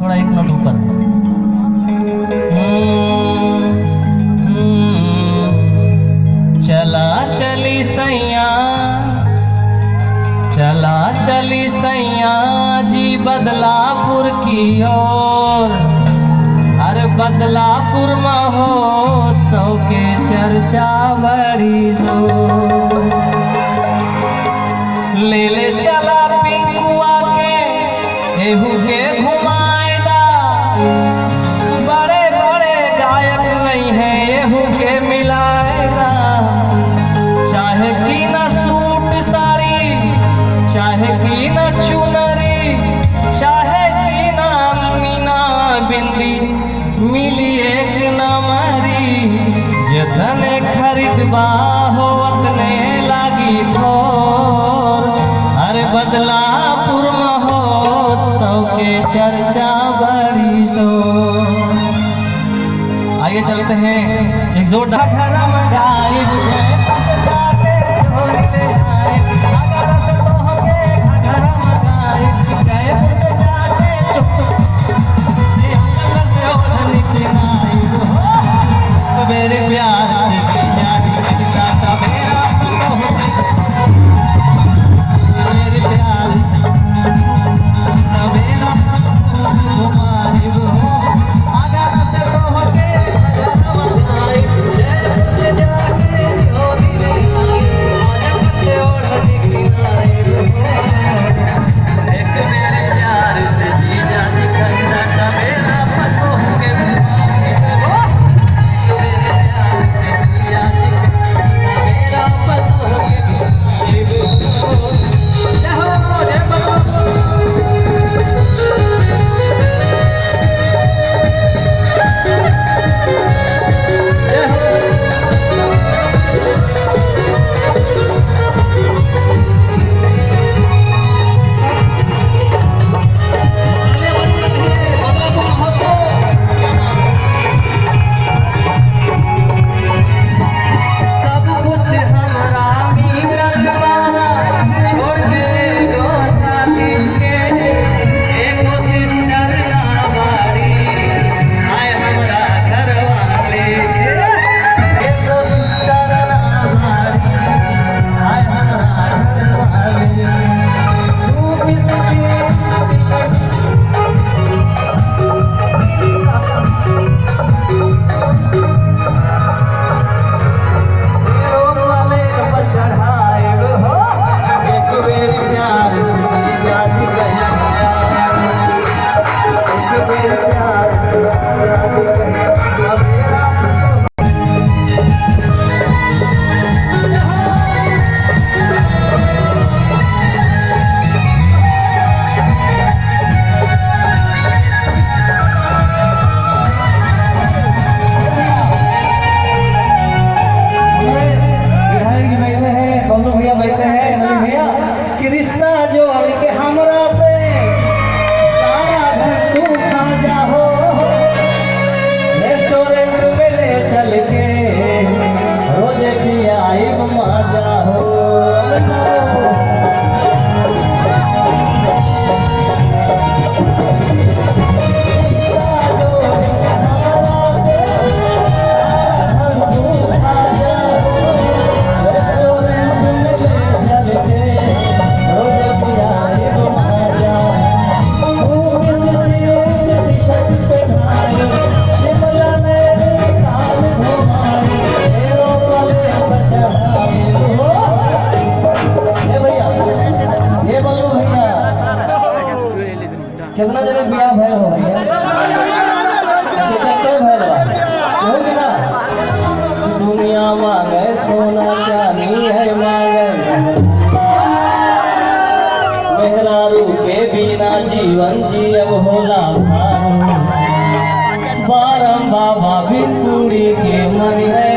थोड़ा एक नोट ऊपर। चला चली सैया, चला चली सैया जी बदलापुर की ओर। अरे बदलापुर महोत्सव के चर्चा बड़ी जोर। ले ले चला पिंकुआ के एहू के घुमाएदा। बड़े बड़े गायक नहीं है एहू के मिलाएदा। चाहे की न सूट साड़ी, चाहे की न चुनरी, चाहे की न मीना बिंदी, मिली एक नमरी। जतने खरीदबा हो उतने लागी थोर। अरे बदलापुर महोत्सव के चर्चा बड़ी जोर। आइए चलते हैं एक जोरदार घरा में गायब जाके छोड़ ले आए। अगर से तो होगे घरा में गायब जयपुर से जाके ये अंदर से ओढ़नी की नाइब हो। मेरे प्यार से जानी मिलता था मेरा मेरे प्यार से मेरा तुम्हारी हो। अगर से तो होगे से जाके छोड़ी ले आए। से ओढ़नी की नाइब हो। एक मेरे प्यार से जी जानी कहता था मेरा पतो के कृष्णा जोड़ के हमरा से सारा घर तू खा जाओ। रेस्टोरेंट में ले चल के रोज की आई मजा हो। कितना जने बियाह भइल हो भैया? कितना भइल बा? हो कि ना? दुनिया मांगे सोना चांदी है मांगे। मेहरारू के बिना जीवन जियब होला भार। बारम बाबा भी कुड़ी के मन है